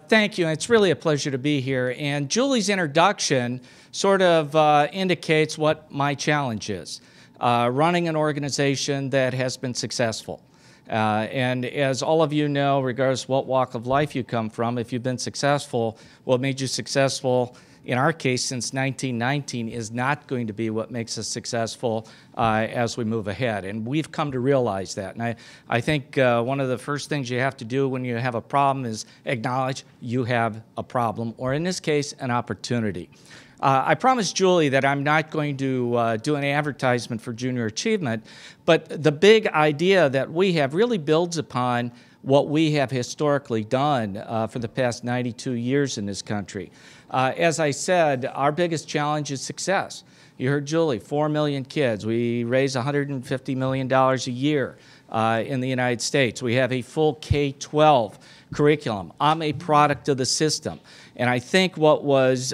Thank you. It's really a pleasure to be here. And Julie's introduction sort of indicates what my challenge is, running an organization that has been successful. And as all of you know, regardless of what walk of life you come from, if you've been successful, what made you successful, in our case, since 1919, is not going to be what makes us successful as we move ahead. And we've come to realize that. And I think one of the first things you have to do when you have a problem is acknowledge you have a problem, or in this case, an opportunity. I promised Julie that I'm not going to do an advertisement for Junior Achievement, but the big idea that we have really builds upon what we have historically done for the past 92 years in this country. As I said, our biggest challenge is success. You heard Julie, 4 million kids. We raise $150 million a year in the United States. We have a full K-12 curriculum. I'm a product of the system. And I think what was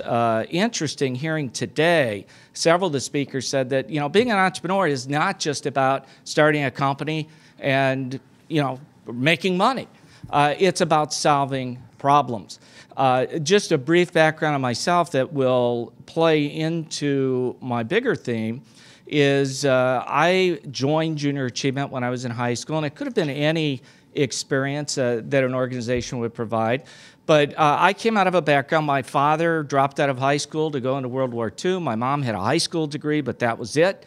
interesting hearing today, several of the speakers said that, you know, being an entrepreneur is not just about starting a company and, you know, making money. It's about solving problems. Just a brief background on myself that will play into my bigger theme is I joined Junior Achievement when I was in high school, and it could have been any experience that an organization would provide. But I came out of a background. My father dropped out of high school to go into World War II. My mom had a high school degree, but that was it.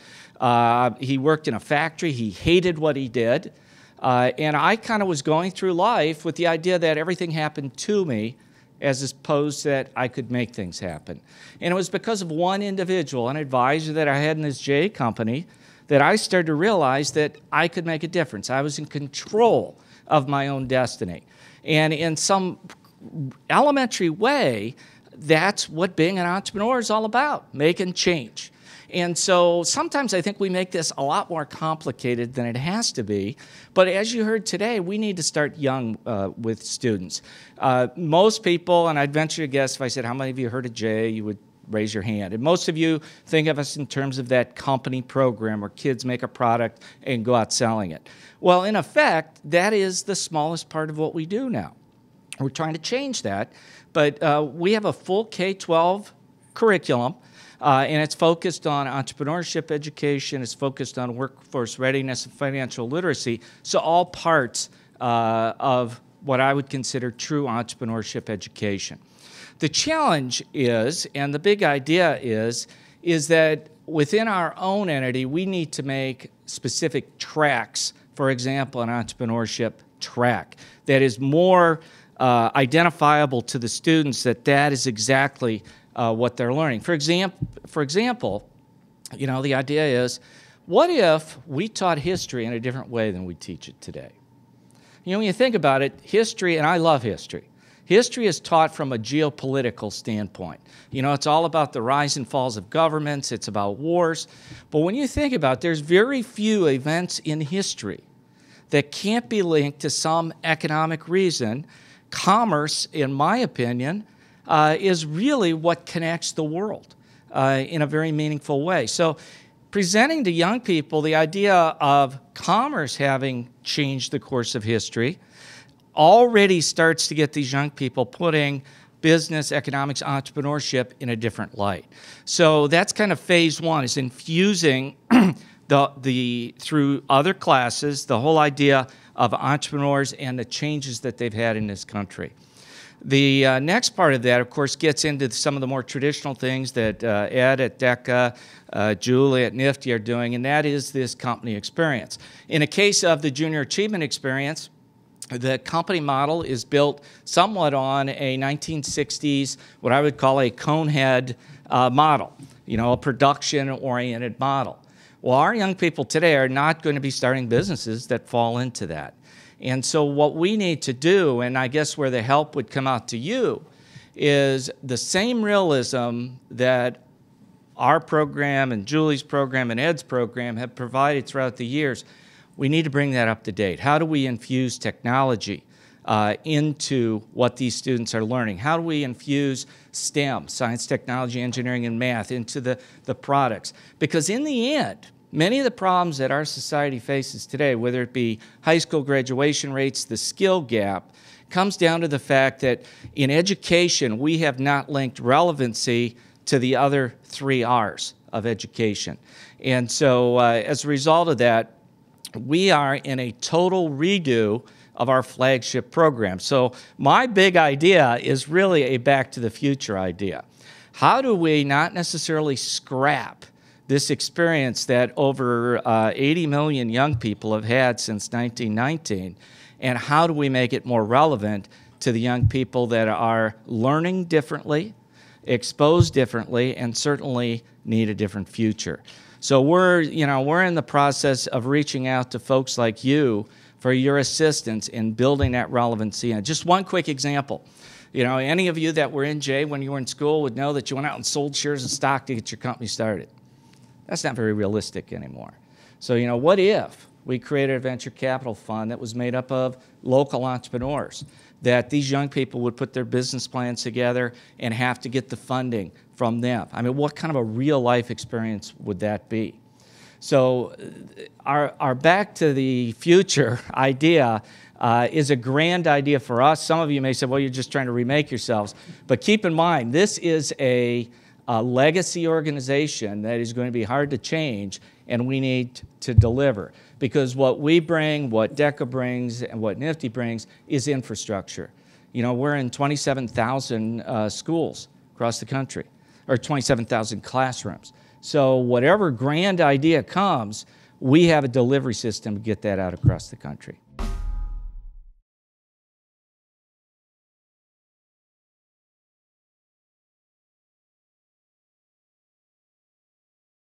He worked in a factory. He hated what he did. And I kind of was going through life with the idea that everything happened to me as opposed to that I could make things happen. And it was because of one individual, an advisor that I had in this J company, that I started to realize that I could make a difference. I was in control of my own destiny. And in some elementary way, that's what being an entrepreneur is all about, making change. And so sometimes I think we make this a lot more complicated than it has to be. But as you heard today, we need to start young with students. Most people, and I'd venture to guess if I said, how many of you heard of Jay, you would raise your hand. And most of you think of us in terms of that company program where kids make a product and go out selling it. Well, in effect, that is the smallest part of what we do now. We're trying to change that. But we have a full K-12 curriculum. And it's focused on entrepreneurship education. It's focused on workforce readiness and financial literacy. So all parts of what I would consider true entrepreneurship education. The challenge is, and the big idea is that within our own entity, we need to make specific tracks. For example, an entrepreneurship track that is more identifiable to the students that is exactly what they're learning. For example, you know, the idea is, what if we taught history in a different way than we teach it today? You know, when you think about it, history, and I love history, history is taught from a geopolitical standpoint. You know, it's all about the rise and falls of governments, it's about wars. But when you think about it, there's very few events in history that can't be linked to some economic reason. Commerce, in my opinion, is really what connects the world in a very meaningful way. So presenting to young people the idea of commerce having changed the course of history already starts to get these young people putting business, economics, entrepreneurship in a different light. So that's kind of phase one, is infusing through other classes the whole idea of entrepreneurs and the changes that they've had in this country. The next part of that, of course, gets into some of the more traditional things that Ed at DECA, Julie at NIFTY are doing, and that is this company experience. In the case of the Junior Achievement Experience, the company model is built somewhat on a 1960s, what I would call a conehead model, you know, a production-oriented model. Well, our young people today are not going to be starting businesses that fall into that. And so what we need to do, and I guess where the help would come out to you, is the same realism that our program and Julie's program and Ed's program have provided throughout the years. We need to bring that up to date. How do we infuse technology into what these students are learning? How do we infuse STEM, science, technology, engineering, and math, into the products? Because in the end, Many of the problems that our society faces today, whether it be high school graduation rates, the skill gap, comes down to the fact that in education, we have not linked relevancy to the other 3 R's of education. And so as a result of that, we are in a total redo of our flagship program. So my big idea is really a back to the future idea. How do we not necessarily scrap this experience that over 80 million young people have had since 1919, and how do we make it more relevant to the young people that are learning differently, exposed differently, and certainly need a different future? So we're in the process of reaching out to folks like you for your assistance in building that relevancy. And just one quick example. Any of you that were in Jay when you were in school would know that you went out and sold shares of stock to get your company started. That's not very realistic anymore. So, what if we created a venture capital fund that was made up of local entrepreneurs, that these young people would put their business plans together and have to get the funding from them? I mean, what kind of a real life experience would that be? So our back to the future idea is a grand idea for us. Some of you may say, well, you're just trying to remake yourselves. But keep in mind, this is a legacy organization that is going to be hard to change, and we need to deliver. Because what we bring, what DECA brings, and what NIFTY brings is infrastructure. We're in 27,000 schools across the country, or 27,000 classrooms. So whatever grand idea comes, we have a delivery system to get that out across the country.